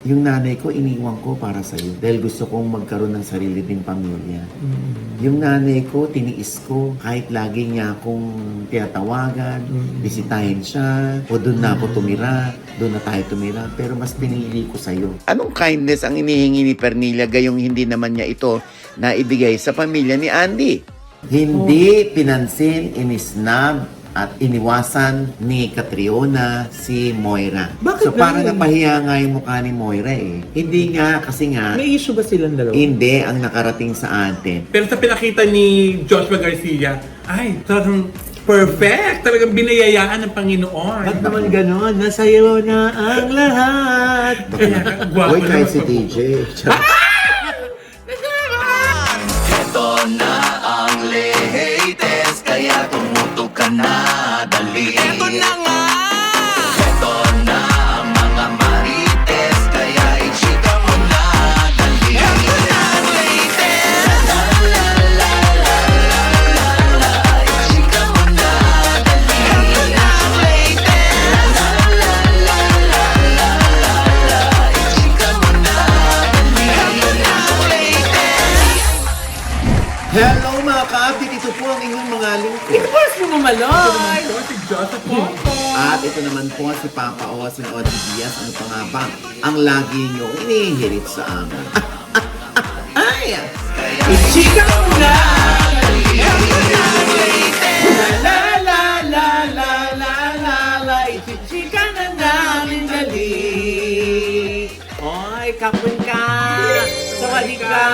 yung nanay ko, iniwan ko para sa'yo. Dahil gusto kong magkaroon ng sarili ding pamilya. Yung nanay ko, tiniis ko. Kahit lagi niya akong tinatawagan, bisitahin siya, o doon na ako tumira, doon na tayo tumira. Pero mas pinili ko sa'yo. Anong kindness ang inihingi ni Pernilla gayong hindi naman niya ito na ibigay sa pamilya ni Andy? Hindi pinansin, inisnab, at iniwasan ni Catriona si Moira. Bakit so parang ganun? napahiya nga yung mukha ni Moira eh. Hindi nga, kasi nga, May issue ba silang dalawa? hindi ang nakarating sa atin. Pero sa pinakita ni Joshua Garcia, ay, talagang perfect. Talagang binayayaan ng Panginoon. Ba't naman gano'n? Nasa'yo na ang lahat. Guwapo Uy, kahit naman si ako. DJ. Ito na ang latest, kaya tumutok ka na, dali. Ito na nga! Ito na ang mga marites, kaya i-chika mo na, dali. Ito na ang latest! La la la la la la, i-chika mo na, dali. Ito na ang latest! La la la la la la, i-chika mo na, dali. Ito na ang latest! Hello mga ka-update, ito po ang inyong mga lingkod. Boss mo mamaloy! Ito si Joseph Popo. At ito naman po si Papa O, si Odi Diaz. Ano pa nga ba ang lagi niyong inihirit sa amin? Ay! Ichika mo na! La la la la la la la, ichichika na namin dali. Oy, kapon ka! Sawali ka!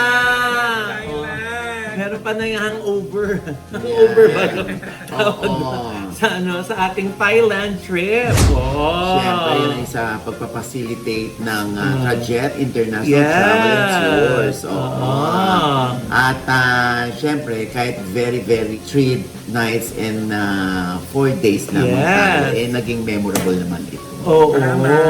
Meron pa na yung hangover. Hangover ba yun? Tawag Oo. na. Sa sa ating Thailand trip. Oh. Siyempre, yun ay sa pagpapacilitate ng Trajet International Yes. Travel and Tours. Oo. Oo. At siyempre, kahit very, very 3 nights and 4 days naman Yes. tayo, naging memorable naman ito. Oo,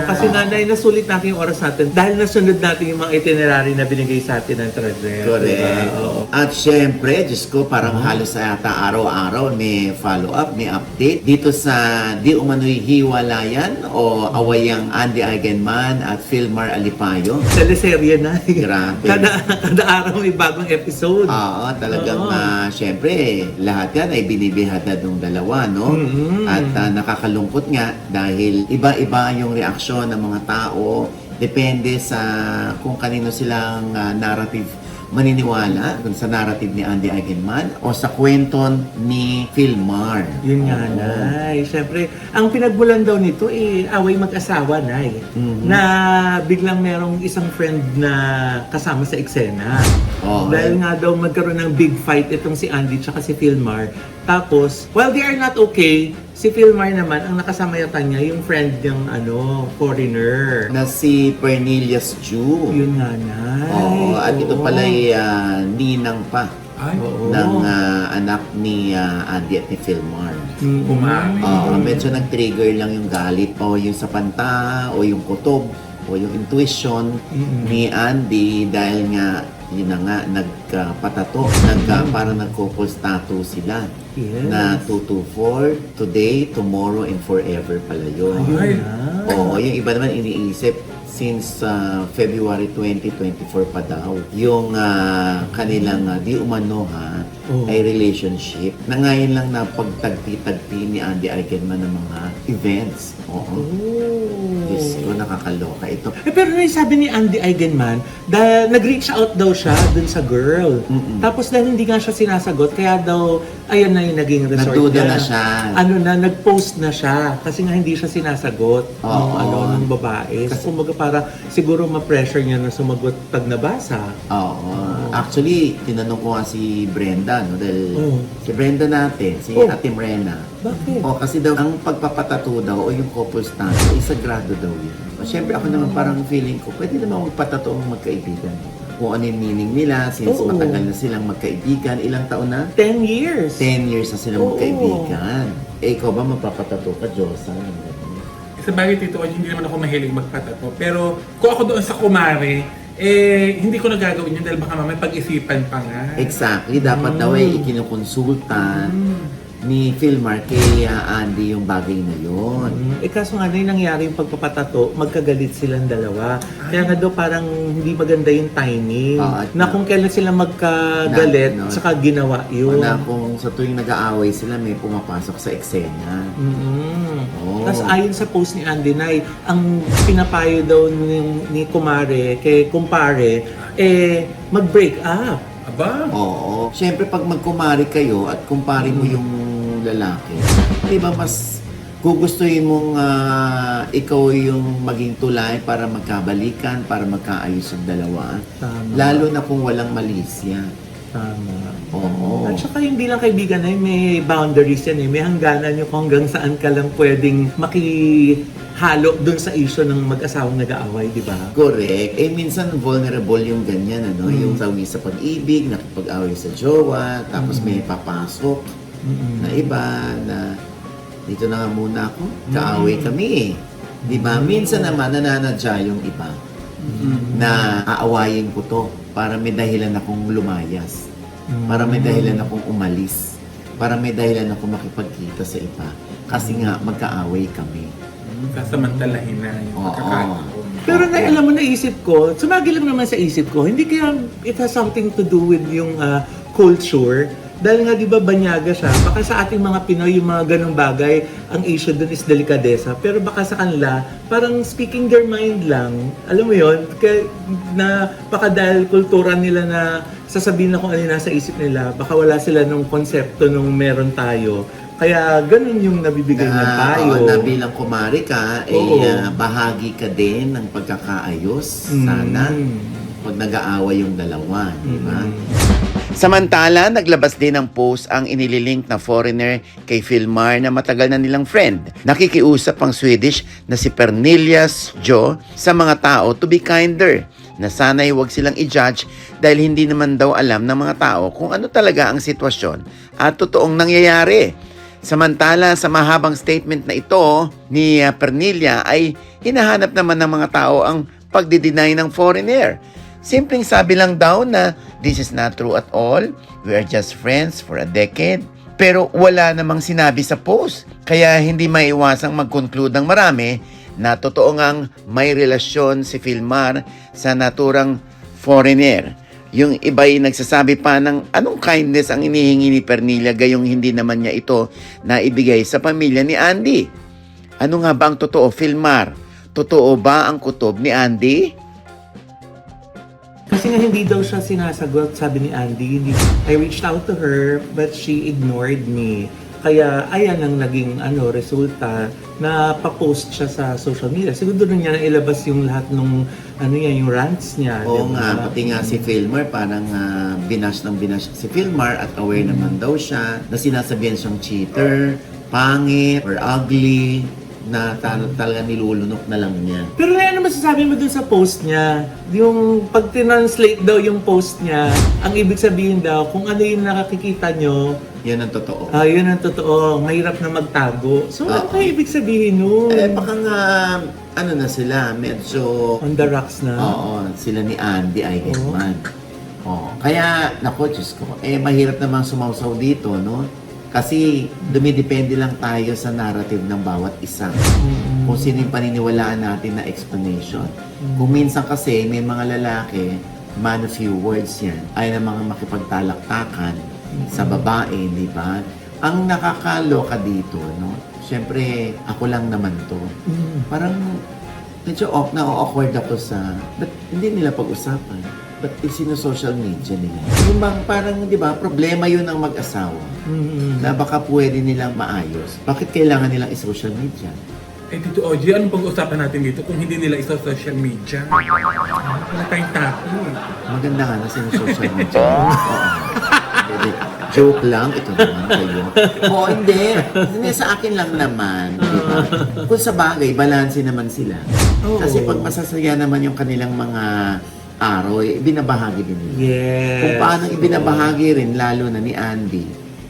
kasi nanay, nasulit natin yung oras natin dahil nasunod natin yung mga itinerary na binigay sa atin ng Trajet. Correct. Diba? Oo. At syempre, Diyos ko, parang halos sa yata araw-araw may follow-up, may update dito sa Di Umano'y Hiwalayan o Awayang Andy Eigenman at Philmar Alipayo. Teleserye na. Grabe. Kada araw may bagong episode. Oo, talagang Oo. syempre, lahat yan ay binibihad na ng dalawa, no? Mhm. At nakakalungkot nga dahil iba-iba yung reaksyon ng mga tao. Depende sa kung kanino silang narrative maniniwala, kung sa narrative ni Andy Eigenman o sa kwento ni Philmar. Yun nga, Oo. Nay. Siyempre, ang pinagmulan daw nito away mag-asawa, Nay. Mhm. Na biglang merong isang friend na kasama sa eksena. Oo. Dahil nga daw magkaroon ng big fight itong si Andy tsaka si Philmar. Tapos, while they are not okay, si Philmar naman, ang nakasama yata niya, yung friend niyang foreigner. Na si Pernillas Jew. Yun nga, Nay. Oo, at ito Oo. pala ay ninang pa Ay, Oo. ng anak ni Andy at ni Philmar. Mhm. umami. Oo, medyo nag-trigger lang yung galit o yung sapanta o yung kutob o yung intuition ni Andy dahil nga yun na nga nagpatato, parang nag-couples tattoo sila Yes. na 224, today, tomorrow, and forever pala yun. Ay. Oo, yung iba naman iniisip since February 2024 pa daw yung kanilang di umano Oh. ay relationship na ngayon lang na pagtagpi-tagpi ni Andy Eigenman ng mga events. Oo. Diyos ko, nakakaloka ito. Pero sabi ni Andy Eigenman, dahil nag-reach out daw siya dun sa girl. Tapos dahil hindi nga siya sinasagot, kaya daw, ayan na yung naging resort Nagduda niya. na siya. Nag-post na siya. Kasi nga hindi siya sinasagot ng babae. Kasi kumbaga para siguro ma-pressure niya na sumagot pag nabasa. Oo. Actually, tinanong ko nga si Brenda, no? Dahil Oo. si Brenda natin, si Oh. Ate Mrena. Bakit? O kasi daw, ang pagpapatato daw o yung couples tattoo, sagrado daw yun. O, syempre ako naman parang feeling ko, pwede naman magpatato ang magkaibigan. Kung ano yung meaning nila, since Oo. matagal na silang magkaibigan, ilang taon na? 10 years. 10 years na silang Oo. magkaibigan. Ikaw ba magpapatato ka, Diyosa? Sa bagay, Tito, hindi naman ako mahilig magpatato. Pero kung ako doon sa kumare, hindi ko nagagawin yun dahil baka mamaya pag-isipan pa nga. Exactly. Dapat daw ay ikinukonsulta ni Philmar kay Andy yung bagay na yun. Kaso nga na yung nangyari yung pagpapatato, magkagalit silang dalawa. Kaya nga daw parang hindi maganda yung timing. At na kung kailan sila magkagalit, Na- saka ginawa yun. Na kung sa tuwing nag-aaway sila, may pumapasok sa eksena. Oh. Tapos ayon sa post ni Andy Nay, ang pinapayo daw ni Kumare kay Kumpare, mag-break up. Aba? Oo. Siyempre, pag magkumari kayo at kumpari mo yung lalaki, di ba mas gugustuhin mong ikaw yung maging tulay para magkabalikan, para magkaayos yung dalawa. Tama. Lalo na kung walang malisya. Tama. Oo. At saka hindi lang kaibigan na may boundaries yan may hangganan yung kung hanggang saan ka lang pwedeng makihalo dun sa issue ng mag-asawang nag-aaway, di ba? Correct. Minsan vulnerable yung ganyan, ano? Yung sawi sa pag-ibig, nakipag-away sa jowa, tapos may papasok na iba na dito na nga muna ako, kaaway kami eh. Di ba? Minsan naman nananadya yung iba na aawayin ko to para may dahilan akong lumayas. Para may dahilan akong umalis. Para may dahilan akong makipagkita sa iba. Kasi nga, magkaaway kami. Sasamantalahin na yung Oo. pagkakataon. Pero alam mo, naisip ko, sumagi lang naman sa isip ko, hindi kaya it has something to do with yung culture. Dahil nga, di ba, banyaga siya. Baka sa ating mga Pinoy, yung mga ganong bagay, ang issue dun is delikadesa. Pero baka sa kanila, parang speaking their mind lang. Alam mo yon, baka dahil kultura nila na sasabihin na kung ano yung nasa isip nila, baka wala sila nung konsepto nung meron tayo. Kaya ganun yung nabibigay ng payo. Na bilang kumari ka, Oo. bahagi ka din ng pagkakaayos. Sana. Pag nag-aaway yung dalawa, di ba? Samantala, naglabas din ng post ang inililink na foreigner kay Philmar na matagal na nilang friend. Nakikiusap ang Swedish na si Pernillas Joe sa mga tao to be kinder, na sana'y huwag silang i-judge dahil hindi naman daw alam ng mga tao kung ano talaga ang sitwasyon at totoong nangyayari. Samantala, sa mahabang statement na ito ni Pernilla ay hinahanap naman ng mga tao ang pagdi-deny ng foreigner. Simpleng sabi lang daw na this is not true at all. We are just friends for a decade. Pero wala namang sinabi sa post. Kaya hindi maiwasang mag-conclude ng marami na totoo ngang may relasyon si Philmar sa naturang foreigner. Yung iba'y nagsasabi pa ng anong kindness ang inihingi ni Pernilla gayong hindi naman niya ito na ibigay sa pamilya ni Andy. Ano nga ba ang totoo, Philmar? Totoo ba ang kutob ni Andy? Kasi nga hindi daw siya sinasagot, sabi ni Andy. I reached out to her, but she ignored me. Kaya ayan ang naging resulta na pa-post siya sa social media. Siguro doon niya ilabas yung lahat ng yung rants niya. Oo diba? nga, pati nga si Philmar, parang binash si Philmar at aware naman daw siya na sinasabihan siyang cheater, pangit, or ugly, na talaga nilulunok na lang niya. Pero ano masasabi mo dun sa post niya? Yung pag tinranslate daw yung post niya, ang ibig sabihin daw, kung ano yung nakakikita nyo, Yan ang totoo. yun ang totoo, mahirap na magtago. So ano kaya ibig sabihin nun? Baka nga, na sila, medyo, On the rocks na? oo, sila ni Andy, I guess man. Kaya, nako, Diyos ko, mahirap namang sumausaw dito, no? Kasi dumidepende lang tayo sa narrative ng bawat isa. Kung sino yung paniniwalaan natin na explanation. Kung minsan kasi may mga lalaki, man of few words yan, ay na mga makipagtalaktakan sa babae, di ba? Ang nakakaloka dito, no? Siyempre, ako lang naman to. Parang medyo na-awkward ako sa, ba't hindi nila pag-usapan? Ba't sino-social media nila? Yung bang parang, di ba, problema yun ng mag-asawa. Na baka pwede nilang maayos. Bakit kailangan nilang i-social media? Tito Ogie, anong pag-uusapan natin dito kung hindi nila isa social media? Wala tayong topic. Maganda nga na sino-social media. Oo. Hindi. Joke lang, ito naman kayo. Oo, hindi. Hindi sa akin lang naman. Di ba? Kung sa bagay, balanse naman sila. Kasi pag masasaya naman yung kanilang mga araw, binabahagi din nila. Yes. Kung paano ibinabahagi rin, lalo na ni Andy,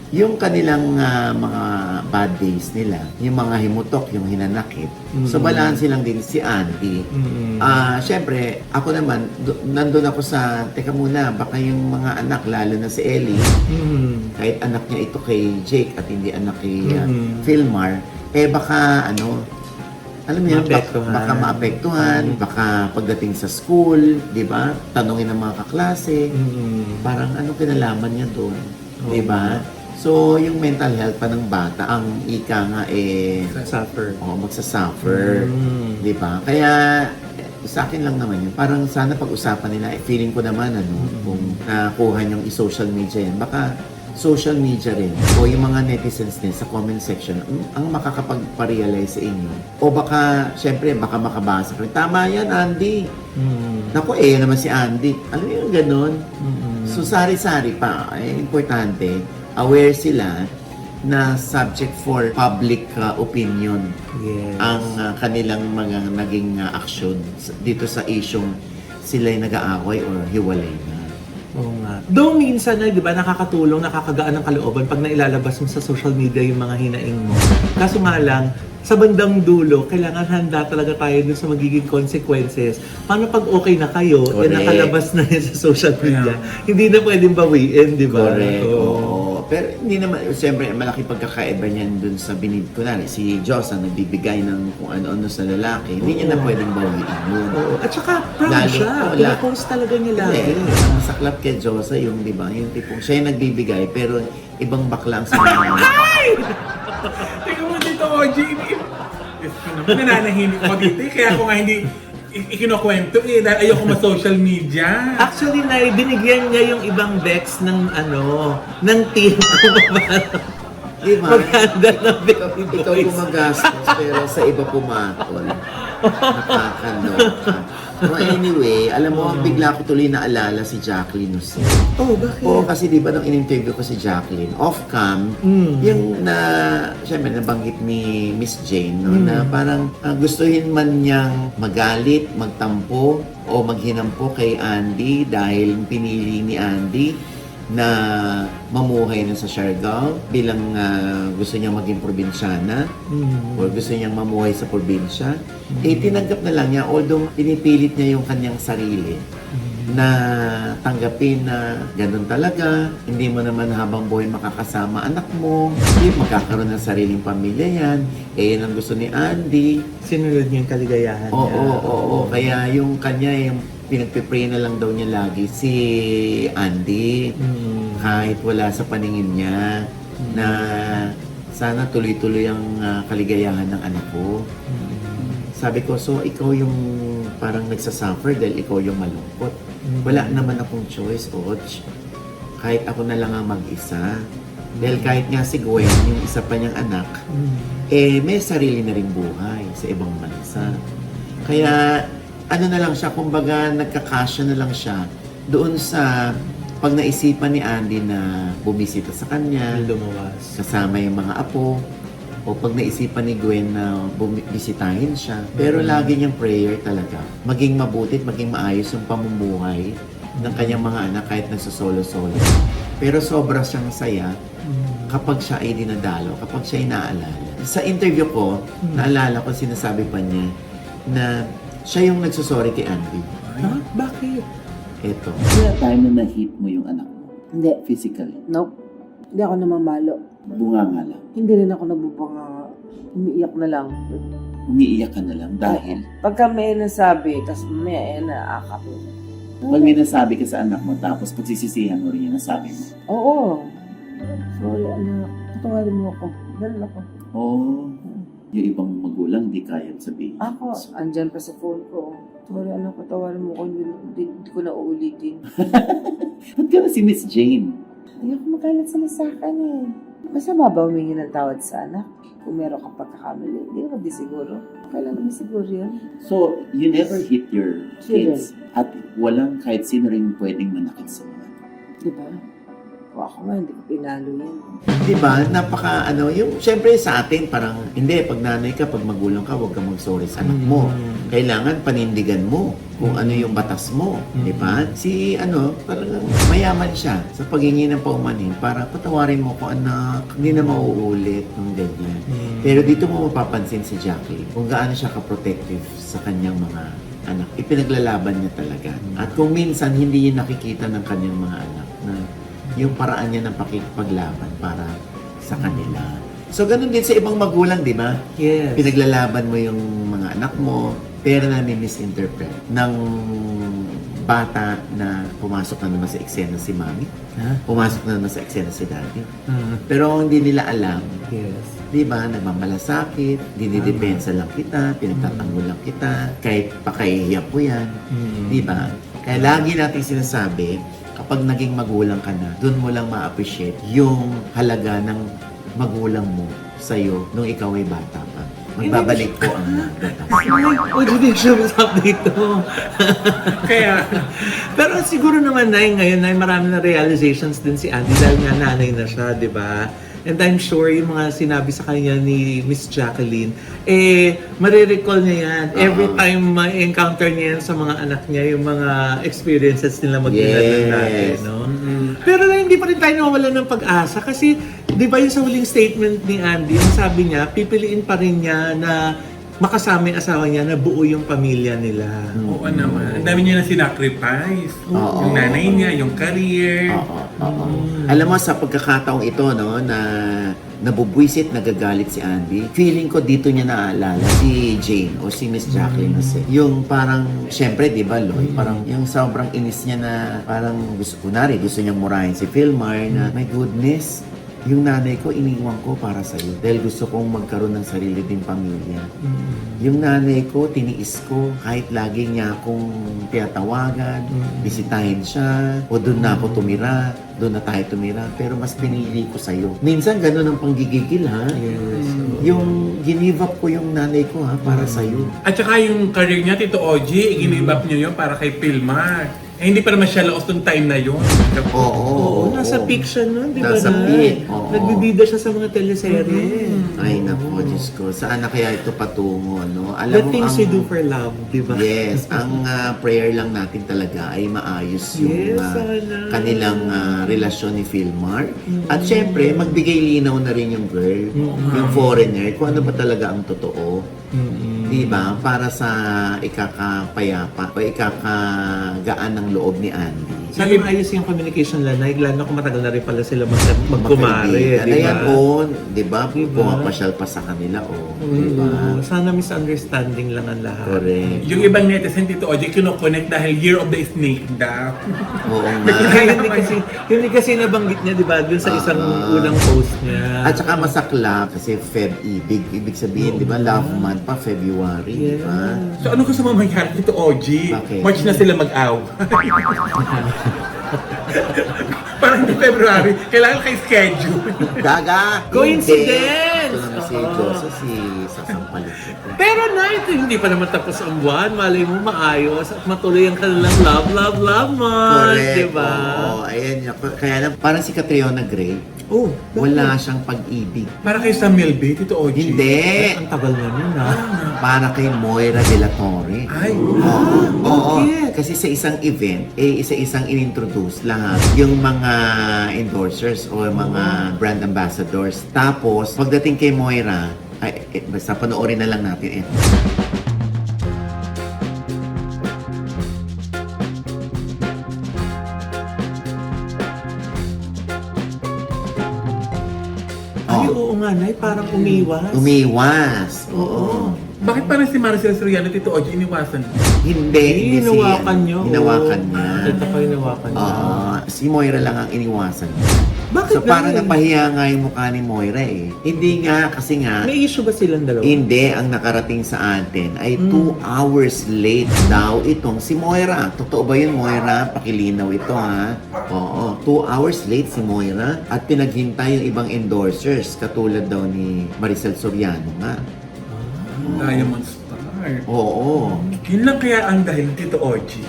yung kanilang mga bad days nila, yung mga himutok, yung hinanakit. So, balanse lang din si Andy. Siyempre, ako naman, nandun ako sa, teka muna, baka yung mga anak, lalo na si Ellie, kahit anak niya ito kay Jake at hindi anak kay Philmar, baka alam niyo, Maapektuhan. baka maapektuhan, baka pagdating sa school, di ba? Tanungin ng mga kaklase, parang ano kinalaman niya doon, di ba? So, yung mental health pa ng bata, ang ika nga Suffer. magsasuffer, di ba? Kaya, sa akin lang naman yun, parang sana pag-usapan nila, feeling ko naman, kung nakuha niyong i-social media yan, baka social media rin o yung mga netizens din sa comment section ang makakapagpa-realize sa inyo. O baka, syempre, baka makabasa kayo. Tama yan, Andy. Naku, naman si Andy. Alam mo yung ganun? So, sari-sari pa. Importante, aware sila na subject for public opinion Yes. ang kanilang mga naging action dito sa isyong sila'y nag-aaway or hiwalay na. Oo nga. Though minsan di ba, nakakatulong, nakakagaan ng kalooban pag nailalabas mo sa social media yung mga hinaing mo. Kaso nga lang, sa bandang dulo, kailangan handa talaga tayo dun sa magiging consequences. Paano pag okay na kayo, Correct. nakalabas na yun sa social media, hindi na pwedeng bawiin, di ba? Correct. Oo. Oo. Pero hindi naman, siyempre, malaki pagkakaiba niyan dun sa kunwari, si Diyos ang nagbibigay ng kung ano-ano sa lalaki. Hindi niya na pwedeng bawiin yun. Oo. At saka, proud Lalo- siya. wala. Pinapost talaga niya lagi. Ang masaklap kay Diyos yung, di ba, yung tipong siya yung nagbibigay, pero ibang bakla ang sinama. Teka mo dito, OG. Nananahimik ko dito. Kaya ako nga hindi ikinukwento dahil ayoko ma-social media. Actually, binigyan niya yung ibang Bex ng ng team kung paano Di ba? maghanda ng baby Ikaw boys. gumagastos, pero sa iba pumatol. Nakakaloka. So anyway, alam mo, bigla ko tuloy naalala si Jacqueline Jose. Oh, bakit? Oo, kasi di ba nung in-interview ko si Jacqueline, off-cam, yung siyempre nabanggit ni Miss Jane, no, na parang gustuhin man niyang magalit, magtampo, o maghinampo kay Andy dahil pinili ni Andy na mamuhay na sa Siargao bilang gusto niya maging probinsyana o gusto niyang mamuhay sa probinsya, tinanggap na lang niya, although pinipilit niya yung kanyang sarili na tanggapin na ganun talaga, hindi mo naman habang buhay makakasama anak mo, hindi magkakaroon ng sariling pamilya yan, yan ang gusto ni Andy. Sinunod niya yung kaligayahan Oo, niya. oo. Kaya yung kanya, yung pinagpipray na lang daw niya lagi si Andy, kahit wala sa paningin niya, na sana tuloy-tuloy ang kaligayahan ng anak ko. Sabi ko, so ikaw yung parang nagsasuffer dahil ikaw yung malungkot. Wala naman akong choice, Och. Kahit ako na lang ang mag-isa. Dahil kahit nga si Gwen, yung isa pa niyang anak, may sarili na ring buhay sa ibang bansa. Kaya, ano na lang siya, kumbaga nagkakasya na lang siya doon sa pag naisipan ni Andy na bumisita sa kanya, Lumawas. kasama yung mga apo, o pag naisipan ni Gwen na bisitahin siya. Pero lagi niyang prayer talaga. Maging mabuti at maging maayos yung pamumuhay ng kanyang mga anak kahit nagsasolo-solo. Pero sobra siyang saya kapag siya ay dinadalo, kapag siya ay naaalala. Sa interview ko, naalala ko, sinasabi pa niya na siya yung nagsusorry kay Andy. Ha? Bakit? Eto. Kaya time na na-hit mo yung anak mo, Hindi. physically, Nope. Hindi ako namamalo. bunga nga lang. Hindi rin ako nabubanga. Umiiyak na lang. Umiiyak ka na lang dahil Pagka may nasabi, tapos may naakap. pag may nasabi ka sa anak mo, tapos pagsisisihan mo rin yung nasabi mo. Oo. Sorry anak. Patawarin mo ako. Ganun ako. Oh, yung ibang magulang di kaya sabihin. Ako, andyan pa sa phone ko. Sorry anak, patawarin mo ako. Hindi ko na uulitin. Ba't ka na si Miss Jane? Ayoko magalit sila sa akin eh. Basta ba humingi ng tawad sa anak? Kung meron kang pagkakamali, hindi naman di siguro. Kailan naman siguro yun? So, you never hit your kids at walang kahit sino rin pwedeng manakit sa mga. Di ba? Kung ako nga, hindi ko pinalo yan. Di ba? Napaka yung syempre sa atin parang hindi pag nanay ka, pag magulang ka, huwag kang mag-sorry sa anak mo. Kailangan panindigan mo kung ano yung batas mo, di ba? Si parang mayaman siya sa paghingi ng paumanhin para patawarin mo ko anak, hindi na mauulit ng ganyan. Pero dito mo mapapansin si Jackie kung gaano siya ka-protective sa kanyang mga anak. Ipinaglalaban niya talaga. At kung minsan hindi niya nakikita ng kanyang mga anak na yung paraan niya ng pakikipaglaban para sa kanila. So, ganun din sa ibang magulang, di ba? Yes. Pinaglalaban mo yung mga anak mo, pero na misinterpret ng bata na pumasok na naman sa eksena si mami, pumasok na naman sa eksena si daddy. Pero hindi nila alam, Yes. di ba, nagmamalasakit, dinidepensa lang kita, pinagtatanggol lang kita, kahit pakahihiya ko yan, di ba? Kaya lagi natin sinasabi, kapag naging magulang ka na, doon mo lang ma-appreciate yung halaga ng magulang mo sa'yo nung ikaw ay bata pa. Magbabalik po ang batas. Ay, hindi siya masap dito. Kaya, Pero siguro naman, Nay, ngayon, Nay, marami na realizations din si Andy dahil nga nanay na siya, di ba? And I'm sure yung mga sinabi sa kanya ni Miss Jacqueline, marirecall niya yan. Every time ma-encounter niya yan sa mga anak niya, yung mga experiences nila mag-inadal natin, no? Pero na, hindi pa rin tayo nawawala ng pag-asa kasi, di ba yung sa huling statement ni Andy, yung sabi niya, pipiliin pa rin niya na makasama yung asawa niya na buo yung pamilya nila. oo naman. Ang dami niya na sinacrifice. Oo. Yung nanay niya, yung career. Oo. Alam mo, sa pagkakataong ito, no, na nabubwisit, nagagalit si Andy, feeling ko dito niya naaalala si Jane o si Miss Jacqueline Jose. Yung parang, syempre, di ba, Loy? Parang yung sobrang inis niya na parang gusto niyang murahin si Philmar na, my goodness, yung nanay ko, iniwan ko para sa'yo dahil gusto kong magkaroon ng sarili ding pamilya. Yung nanay ko, tiniis ko kahit lagi niya akong tinatawagan, bisitahin siya, o doon na ako tumira, doon na tayo tumira, pero mas pinili ko sa'yo. Minsan, ganun ang panggigigil, ha? Yes. Yung give up ko yung nanay ko, ha, para sa'yo. At saka yung career niya, Tito Ogie, i-give up niyo yun para kay Philmar. Hindi pa naman siya laos nung time na yun. Oo, nasa peak siya nun, di ba? Nasa peak, oo. Nagbibida siya sa mga teleserye. Ay, naku, Diyos ko. Saan na kaya ito patungo, no? The Alam mo, things we do for love, di ba? Yes, ang prayer lang natin talaga ay maayos yung Yes, sana. kanilang relasyon ni Philmar. At syempre, magbigay linaw na rin yung girl, yung foreigner, kung ano ba talaga ang totoo. Diba? Para sa ikakapayapa o ikakagaan ng loob ni Andy. Sana maayos yung communication lang. Lalo na kung matagal na rin pala sila magkumare, di ba? Ayan, diba? Pumapasyal pa sa kanila, diba? Sana misunderstanding lang ang lahat. Correct. Yung ibang netizen, Tito Ogie, kinoconnect dahil Year of the Snake daw. Oo nga. hindi kasi nabanggit niya, di ba? Dun sa isang unang post niya. At saka masakla kasi Feb ibig sabihin, di ba? Love month pa, February, di ba? So ano gusto mo mangyari, Tito Ogie? Bakit? March na sila mag-aw. Parang hindi February, kailangan kay schedule. Gaga! Coincidence! Ito naman si Joseph, si sasampalit. Pero na, ito hindi pa naman tapos ang buwan. Malay mo maayos at matuloy ang kanilang love month, Correct. di ba? Oo, ayan. Kaya lang, parang si Catriona Gray, Oh, wala siyang pag-ibig. Para kay Samuel B, Tito Ogie. Hindi. ang tagal na nun, ha? Para kay Moira de la Torre. Ay, Oo. bakit? Kasi sa isang event, isa-isang inintroduce lahat yung mga endorsers o mga brand ambassadors. Tapos, pagdating kay Moira, basta panoorin na lang natin. Ay, oo nga, Nay. Parang umiwas. Umiwas. Oo. bakit parang si Maricel Soriano, Tito Ogie, iniwasan mo? Hindi Hinawakan niyo. Hinawakan niya. Ito ko hinawakan niya. Oo. Si Moira lang ang iniwasan niya. Bakit So parang ganun? napahiya nga yung mukha ni Moira eh. Hindi nga, kasi nga, May issue ba silang dalawa? hindi, ang nakarating sa atin ay 2 hours late daw itong si Moira. Totoo ba yun, Moira? Pakilinaw ito, ha? Oo, 2 hours late si Moira at pinaghintay yung ibang endorsers katulad daw ni Maricel Soriano nga. Diamond Star. Oo. Yun lang kaya ang dahil, Tito Ogie.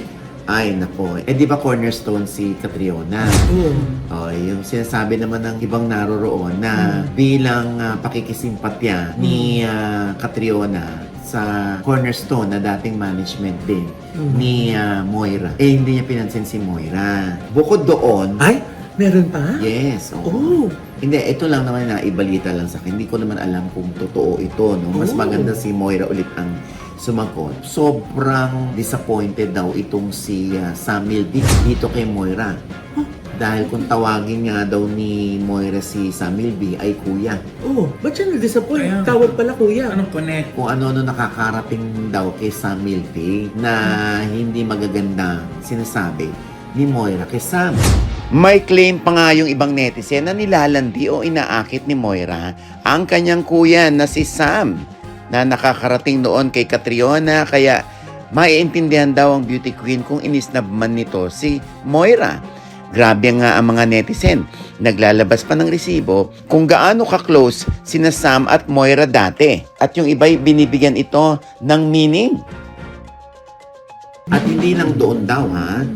Ay, nako. Eh, di ba cornerstone si Catriona? Oh, yung sinasabi naman ng ibang naroroon na bilang pakikisimpatya ni Catriona sa cornerstone na dating management din ni Moira. Eh, hindi niya pinansin si Moira. Bukod doon, Ay, meron pa? yes, oo. Oh. Hindi, ito lang naman na ibalita lang sa akin. Hindi ko naman alam kung totoo ito, no? Mas Oh. maganda si Moira ulit ang sumagot. Sobrang disappointed daw itong si Sam Milby dito kay Moira. Dahil kung tawagin nga daw ni Moira si Sam Milby ay kuya. Oh, ba't siya na-disappoint? Ayan. Tawag pala kuya. Anong connect? Kung ano-ano nakakarating daw kay Sam Milby na hindi magaganda sinasabi ni Moira kay Sam. May claim pa nga yung ibang netizen na nilalandi o inaakit ni Moira ang kanyang kuya na si Sam na nakakarating noon kay Catriona, kaya maiintindihan daw ang beauty queen kung inisnab man nito si Moira. Grabe nga ang mga netizen. Naglalabas pa ng resibo kung gaano ka-close sina Sam at Moira dati. At yung iba'y binibigyan ito ng meaning. At hindi lang doon daw, ha?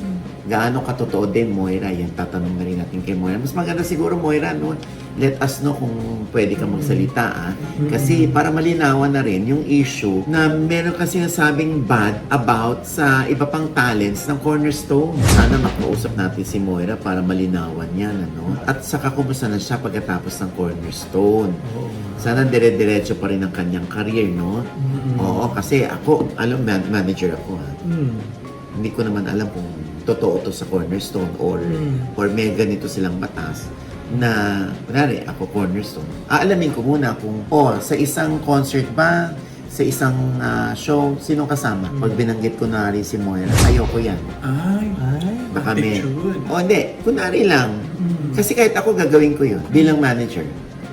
Gaano katotoo din, Moira? Yan, tatanong na rin natin kay Moira. Mas maganda siguro, Moira, no? Let us know kung pwede ka magsalita, ah. Kasi para malinawan na rin yung issue na meron kasi nasabing bad about sa iba pang talents ng Cornerstone. Sana makausap natin si Moira para malinawan yan, ano? At saka kumusta na siya pagkatapos ng Cornerstone. Sana dire-diretso pa rin ang kanyang career, no? Oo, kasi ako, alam, manager ako, ha? Hindi ko naman alam kung totoo to sa Cornerstone or may ganito silang batas na, kunwari, ako Cornerstone. Aalamin ko muna kung, sa isang concert ba, sa isang show, sinong kasama? Pag binanggit ko na rin si Moira, ayoko yan. Ay, Baka may... attitude. Hindi. Kunwari lang. Kasi kahit ako gagawin ko yun bilang manager.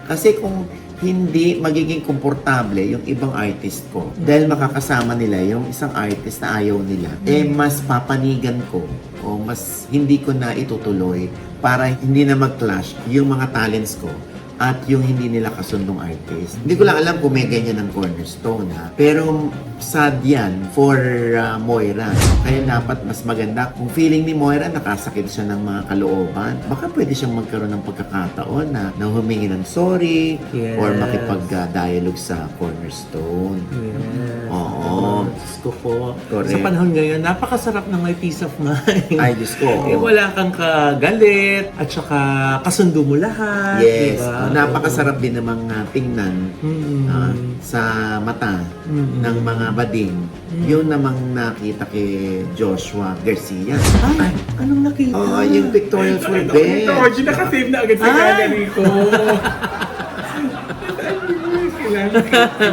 Kasi kung hindi magiging komportable yung ibang artist ko dahil makakasama nila yung isang artist na ayaw nila, mas papanigan ko o mas hindi ko na itutuloy para hindi na mag-clash yung mga talents ko at yung hindi nila kasundong artist. Hindi ko lang alam kung may ganyan ng Cornerstone, ha? Pero sad yan for Moira. Kaya dapat mas maganda. Kung feeling ni Moira nakasakit siya ng mga kalooban, baka pwede siyang magkaroon ng pagkakataon na humingi ng sorry or Yes. makipag-dialogue sa Cornerstone. Yes. Oo. Diyos ko po. Correct. Sa panahon ngayon, napakasarap ng may peace of mind. Ay, Diyos ko. Eh, wala kang kagalit at saka kasundo mo lahat. Yes. Diba? Napakasarap din namang tingnan sa mata ng mga bading. Yun namang nakita kay Joshua Garcia. Ay, anong nakita? Oo, yung pictorial for Ito, bed. Orgy, nakasave na agad sa Ay! gallery ko. Kailangan ko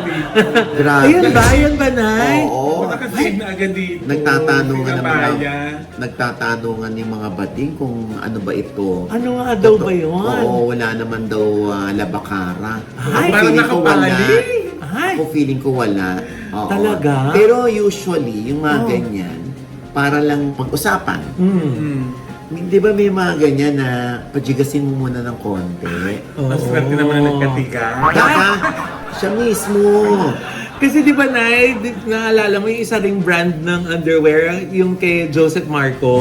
dito. Grabe. Ayan ba, Nay? Oo. Nakasave na agad dito. Nagtatanungan ng mga Pinabayan. nagtatanungan yung mga bading kung ano ba ito. Ano nga daw ba yun? Oo, wala naman daw labakara. Ay, Ako parang feeling ko wala. nakapali. Ay, Ako feeling ko wala. Oo. Talaga? Pero usually, yung mga Oh. ganyan, para lang pag-usapan. Di Hmm. ba may mga ganyan na pajigasin mo muna ng konti? Ang swerte naman na nagkatiga. Baka siya mismo. Kasi di ba, Nay, naalala mo yung isa ring brand ng underwear, yung kay Joseph Marco?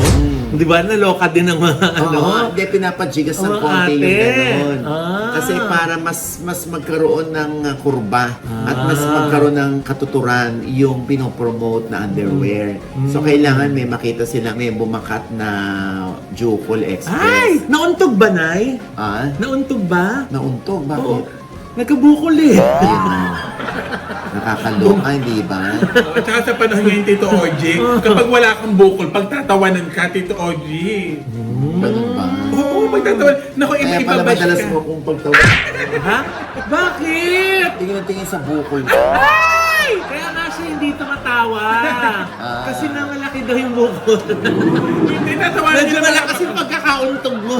Di ba, naloka din ng mga Oo, hindi pinapajigas ng Mga konti yung ate. gano'n. Ah. Kasi para mas magkaroon ng kurba at mas magkaroon ng katuturan yung pinopromote na underwear. So, kailangan may makita sila, may bumakat na Jukol Express. Ay! Nauntog ba, Nay? Ah? Nauntog ba? Nauntog? Oo. Bakit? Nagkabukol eh. Ayun na. Nakakaloka, hindi ba? At saka sa panahon ngayon, Tito Oji, kapag wala kang bukol, pagtatawanan ka, Tito Oji. Ganun ba? Oo, pagtatawanan. Naku, Kaya iba-iba pala bash madalas ka. mo kung pagtawa. Ha? Bakit? Tingin na tingin sa bukol. Ay! Kaya nga siya hindi tumatawa. Kasi na malaki daw yung bukol. Hindi tatawanan Medyo nila malakas yung pagkakauntog mo.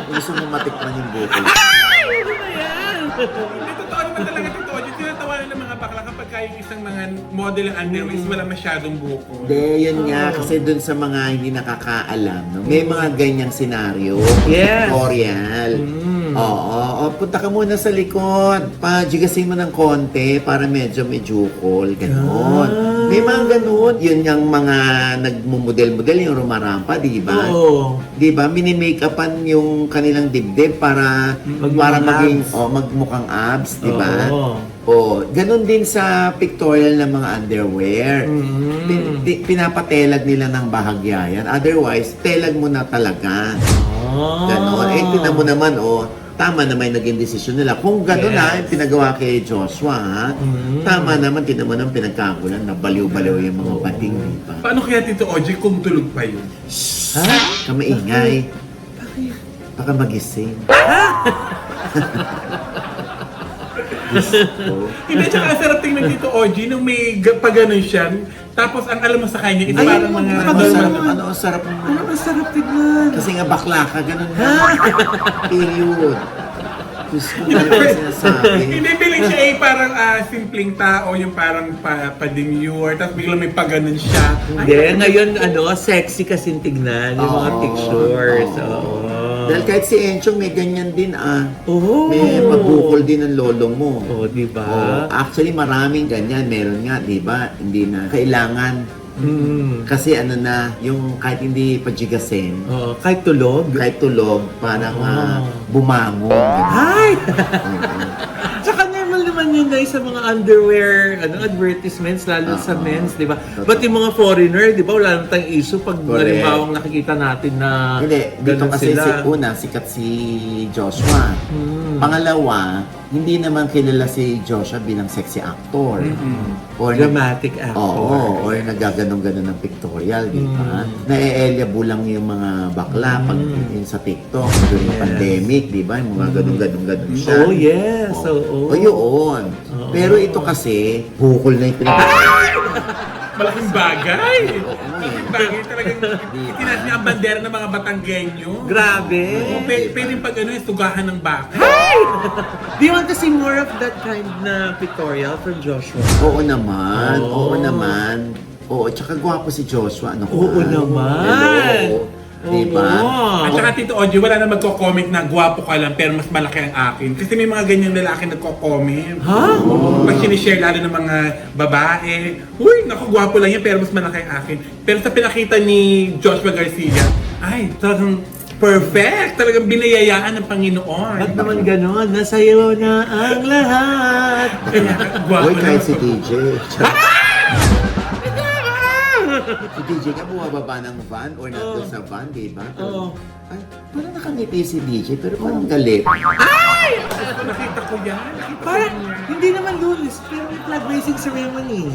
Gusto mo matikman yung bukol. Ay! Ano ba yan? Hindi, totoo naman talaga, Tito Oji. Tinatawanan ng mga bakla kapag yung isang mga model ng underwear is wala masyadong bukol. Hindi, yun nga. Kasi dun sa mga hindi nakakaalam, no? May mga ganyang senaryo. Yes. Tutorial. Oo, punta ka muna sa likod. Pajigasin mo ng konti para medyo may jukol. Ganon. May mga ganon. Yun yung mga nagmumodel-model, yung rumarampa, di ba? Oo. Di ba? Mini-make-upan yung kanilang dibdib para Magmukhang maging abs. magmukhang abs, di ba? Oo. Oh, ganun din sa pictorial ng mga underwear. Pinapatelag nila ng bahagya yan. Otherwise, telag mo na talaga. Ganon. Eh, tinan mo naman, tama naman yung naging desisyon nila. Kung gano'n na, yung pinagawa kay Joshua, ha? Tama naman, tinan mo naman pinagkagulan na baliw-baliw yung mga bating, di ba? Paano kaya Tito Oji kung tulog pa yun? Ha? Kamaingay. Baka magising. Hindi, tsaka ang sarap tingnan Tito Oji nung may pag-ganon siya. Tapos ang alam mo sa kanya, ito parang mga... Ano ang sarap mo? Ano ang sarap tignan? Kasi nga bakla ka, ganun na. Period. Diyos ko talaga sinasabi. Hindi, feeling siya parang simpleng tao, yung parang pa-demure, tapos biglang may pag-ganon siya. Hindi, ngayon sexy kasing tignan yung mga Oo. pictures. Oo. Oo. Dahil kahit si Enchong may ganyan din Oo. May magbukol din ng lolo mo. Oo, di ba? Actually, maraming ganyan. Meron nga, di ba? Hindi na kailangan. Kasi yung kahit hindi pajigasin, Kahit tulog. kahit tulog, parang bumangon. Ay! Oo. Tsaka normal naman yun dahil sa mga underwear, advertisements, lalo sa men's, di ba? But yung mga foreigner, di ba, wala naman tayong issue pag Correct. halimbawang nakikita natin na Hindi, dito ganun kasi sila. sikat si Joshua. Pangalawa, hindi naman kilala si Joshua bilang sexy actor. Or Dramatic actor. Oo, or nagaganong-ganon ng pictorial, di ba? Nae-eliable lang yung mga bakla pag yung sa TikTok during pandemic, di ba? Yung mga ganong-ganon siya. Oh, yes. Oo. O yun. Pero ito kasi, bukol na yung Malaking bagay. Oo, Malaking bagay talagang itinas niya ang bandera ng mga Batanggenyo. Grabe. Pwedeng pag sugahan ng baka. Do you want to see more of that kind na pictorial from Joshua? Oo naman. Oo. Oo naman. Oo, tsaka gwapo si Joshua. Ano ka? Oo naman. Hello. Diba? At saka Tito Oji, wala na magko-comment na gwapo ka lang pero mas malaki ang akin. Kasi may mga ganyang lalaki nagko-comment. Ha? Pag sinishare lalo ng mga babae, uy, naku, gwapo lang yan pero mas malaki ang akin. Pero sa pinakita ni Joshua Garcia, ay, talagang perfect! Talagang binayayaan ng Panginoon. Ba't naman ganon? Nasa'yo na ang lahat. Kaya, gwapo Uy, kahit lang. si DJ. Si DJ ka bumababa ng van or nandun sa van, di ba? Oo. Ay, parang nakangiti si DJ pero parang galit. Nakita ko yan. Parang, hindi naman lunes, pero may flag raising ceremony.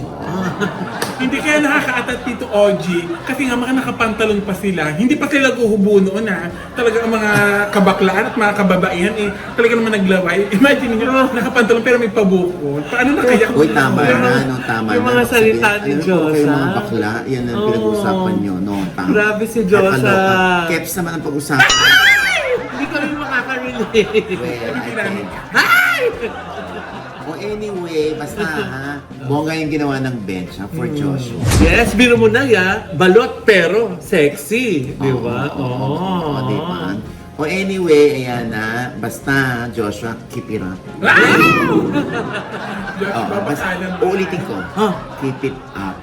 Hindi kaya nakakaatat Tito Oji kasi nga mga nakapantalon pa sila. Hindi pa sila guhubo noon Talaga ang mga kabaklaan at mga kababaihan talaga naman naglaway. Imagine niyo, nakapantalon pero may pabukol. Paano na kaya? Uy, tama na, tama Yung na. mga salita ni Sabihin, alam ko kayo Josa. mga bakla, yan ang Oo. pinag-uusapan nyo. No, tama. Grabe si Josa. Kakaloka. Keps naman ang pag-usapan. Hindi kami makaka-relate. Well, I think. O anyway, basta bongga yung ginawa ng bench for Joshua. Yes, biro mo na balot pero sexy. Di ba? Oo, di ba? O anyway, ayan basta Joshua, keep it up. Joshua, Basta, bakalan mo. uulitin ko, keep it up.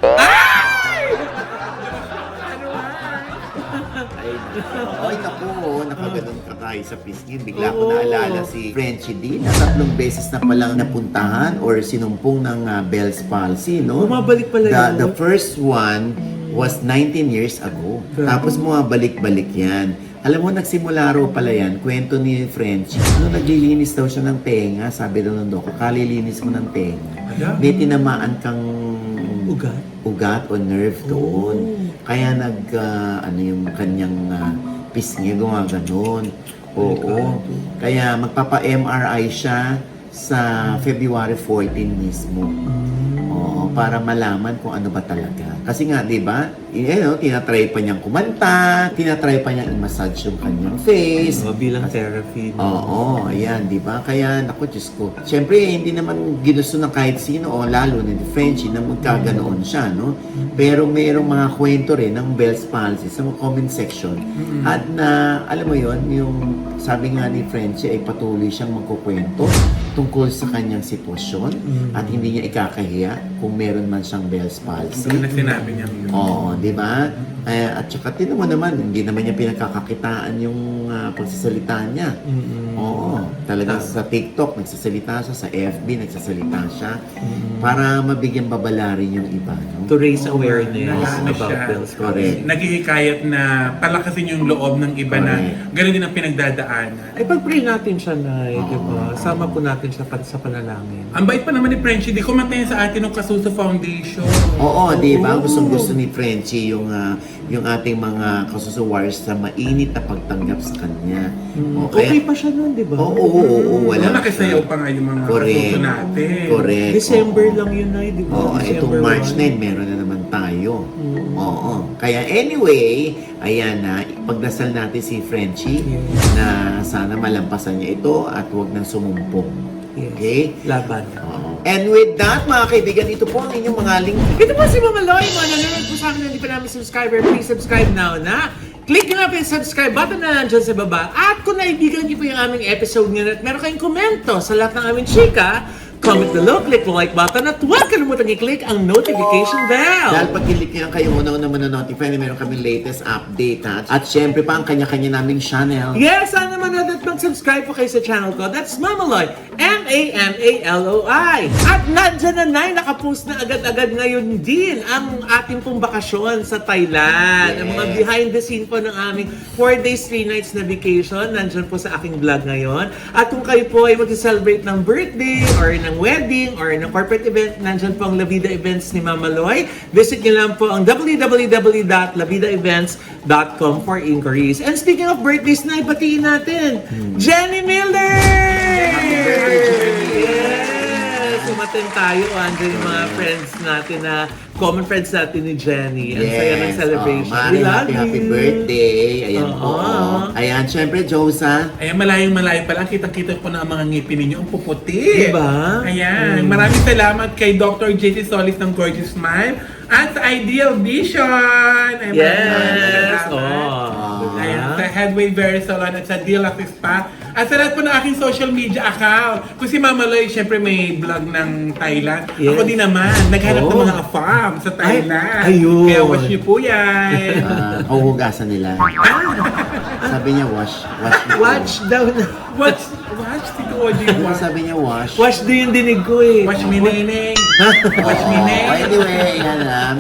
Ay, naku, nakaganon ka tayo sa pisngin. Bigla ko naalala si Frenchie D na 3 beses na palang napuntahan or sinumpong ng Bell's palsy, no? Bumabalik pala yun. The first one was 19 years ago. Tapos bumabalik-balik yan. Alam mo, nagsimula raw pala yan, kwento ni Frenchie. Naglilinis daw siya ng tenga, sabi daw ng doktor, kalilinis mo ng tenga. May tinamaan kang ugat o nerve doon. Kaya yung kanyang pisngi, gumaganon. Oo. Kaya magpapa-MRI siya sa February 14 mismo. Oo, para malaman kung ano ba talaga. Kasi nga, di ba, tinatry pa niyang kumanta, tinatry pa niyang i-massage yung kanyang face. Bilang therapy. no? Oo, ayan, di ba? Kaya, naku, Diyos ko. Siyempre, hindi naman ginusto ng kahit sino, o lalo na ni Frenchie, na magkaganoon siya, no? Pero merong mga kwento rin ng Bell's palsy sa mga comment section. At na, alam mo yon yung sabi nga ni Frenchie ay patuloy siyang magkukwento tungkol sa kanyang sitwasyon at hindi niya ikakahiya kung meron man siyang Bell's palsy. Ano na sinabi niya yun? Oo, di ba? At saka tinan mo naman, hindi naman niya pinagkakakitaan yung pagsasalita niya. Oo, talagang sa TikTok, nagsasalita siya, sa FB, nagsasalita siya, para mabigyan babala rin yung iba. No? To raise awareness Nag-ano about siya. Bell's Correct. palsy. Naghihikayat na palakasin yung loob ng iba na gano'n din ang pinagdadaanan. Ay, pag-pray natin siya, Nay, di ba? Sama po natin siya sa panalangin. Ang bait pa naman ni Frenchie, di kumanta yan sa atin ng Kasuso Foundation. Oo, di ba? Gustong-gusto ni Frenchie yung ating mga kasusuwars sa mainit na pagtanggap sa kanya. Okay pa siya nun, di ba? Oo, wala. Wala nakisayaw pa nga yung mga Correct. Kasuso natin. Correct. December oo. lang yun, Nay, di ba? Oo, December itong March 1. 9, meron na naman tayo. Oo. Kaya anyway, ayan na, pagdasal natin si Frenchie na sana malampasan niya ito at huwag nang sumumpong. Yes. Okay? Laban. Oo. And with that, mga kaibigan, ito po ang inyong mga link. Ito po si Mama Loy, mga nanonood po sa amin na hindi pa namin subscriber. Please subscribe now na. Click nyo na po yung subscribe button na nandyan sa baba. At kung naibigan nyo po yung aming episode ngayon at meron kayong komento sa lahat ng aming chika, comment below, click the like button at huwag kalimutan i-click ang notification bell. Dahil pag click nyo lang kayo, una-una notify na meron kami latest update. Ha? At syempre pa ang kanya-kanya naming channel. Yes, sana manood at mag-subscribe po kayo sa channel ko. That's Mamaloy, Mamaloi. At nandyan na, Nay, nakapost na agad-agad ngayon din ang ating pong bakasyon sa Thailand. Ang mga Yes. behind the scene po ng aming 4 days, 3 nights na vacation. Nandyan po sa aking vlog ngayon. At kung kayo po ay mag-celebrate ng birthday or ng wedding or ng corporate event, nandyan po ang La Vida Events ni Mamaloy. Visit nyo lang po ang www.lavidaevents.com for inquiries. And speaking of birthdays, na ibatiin natin, Jenny Miller! Yes! Umaten tayo. Andyan yung mga friends natin na common friends natin ni Jenny. Ang saya ng celebration. Mari, We love happy you. birthday. Ayan po. Oo. Ayan, syempre, Josa. Ayan, malayong-malayo pa lang. Kitang-kita po na ang mga ngipin ninyo. Ang puputi. Diba? Ayan. Maraming salamat kay Dr. JC Solis ng Gorgeous Smile at sa Ideal Vision. Ayan, maraming Yes! salamat. Oh. Ayan, sa Headway Very Salon at sa Deal Spa. At sa lahat po ng aking social media account. Kung si Mama Loy, syempre may vlog ng Thailand. Yes. Ako din naman, naghanap ng Oh. mga farm sa Thailand. ayun. Kaya watch niyo po yan. Huhugasan nila. Sabi niya, wash. Watch daw na. Watch Tito Oji. Ano sabi niya, wash? Watch do yung dinig ko eh. Watch me, Neneng. Watch me, Neneng. Anyway, yan lang.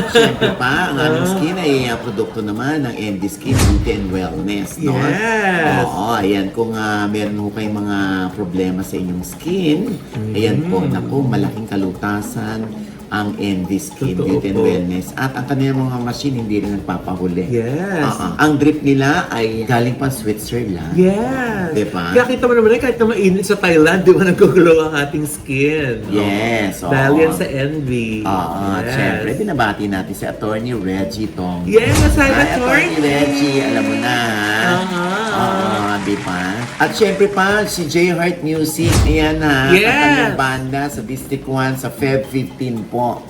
Siyempre pa, ang aming skin ay produkto naman ng MD Skin Beauty and Wellness. No? Yes. Oo, ayan. Kung meron ho kayong mga problema sa inyong skin, ayan po, naku, malaking kalutasan ang MD Skin Totoo Beauty and po. Wellness. At ang kanilang mga machine hindi rin nagpapahuli. Yes. Ang drip nila ay galing pa Switzerland. Yes. Diba? Kaya kita mo naman kahit na mainit sa Thailand, di ba nagkugulo ang ating skin? Yes. oo. Dahil yan sa envy. Oo, Yes. syempre, binabati natin si Attorney Reggie Tong. Yes, hi, Hi, Attorney. Reggie, alam mo na. Oo, di ba? At syempre pa, si J Heart Music, ayan ha, Yes. ang kanyang banda sa District 1 sa Feb 15 po.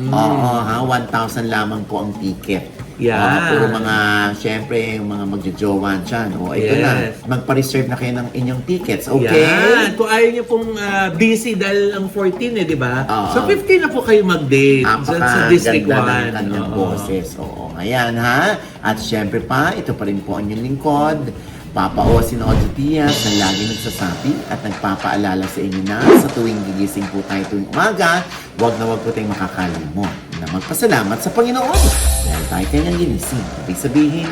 Oo, ha, 1,000 lamang po ang ticket. Yan. Puro mga, syempre, yung mga magjojowan dyan. O, ito Yes. na, magpa-reserve na kayo ng inyong tickets, okay? Yan. Kung ayaw niyo pong busy dahil ang 14 di ba? Oo. So 15 na po kayo mag-date dyan sa District 1. Napakaganda ng kanyang boses. Oo, ayan ha. At syempre pa, ito pa rin po ang inyong lingkod. Papa Osin Ojo Diaz na lagi nagsasabi at nagpapaalala sa inyo na sa tuwing gigising po tayo tuwing umaga, wag na wag po tayong makakalimot na magpasalamat sa Panginoon dahil tayo kanyang ginising. Ibig sabihin,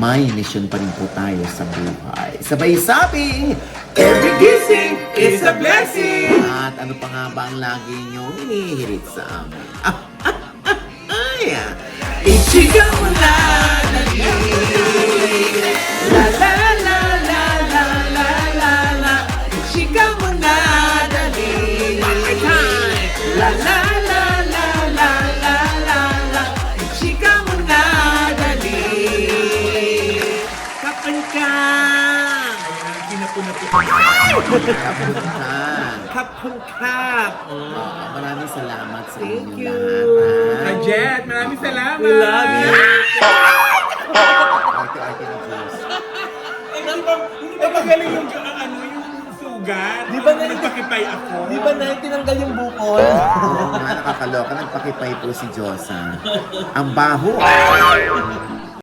may mission pa rin po tayo sa buhay. Sabay sabing, every gising is a blessing! At ano pa nga ba ang lagi niyong hinihirit sa amin? Ay! Ichiga mo na dali! La la la la la la la la Ichiga mo na dali! La la la la la la la la Ichiga mo Cut kung cut! Maraming salamat sa Thank inyo you. lahat. Ka Jet, maraming salamat. We love you! Arte-arte ni Diyos. Hindi ba magaling yung yung sugat? Di ba na- nagpakipay ako? Di ba na tinanggal yung bukol? Oo nga, nakakaloka. Nagpakipay po si Diyosa. Ang baho.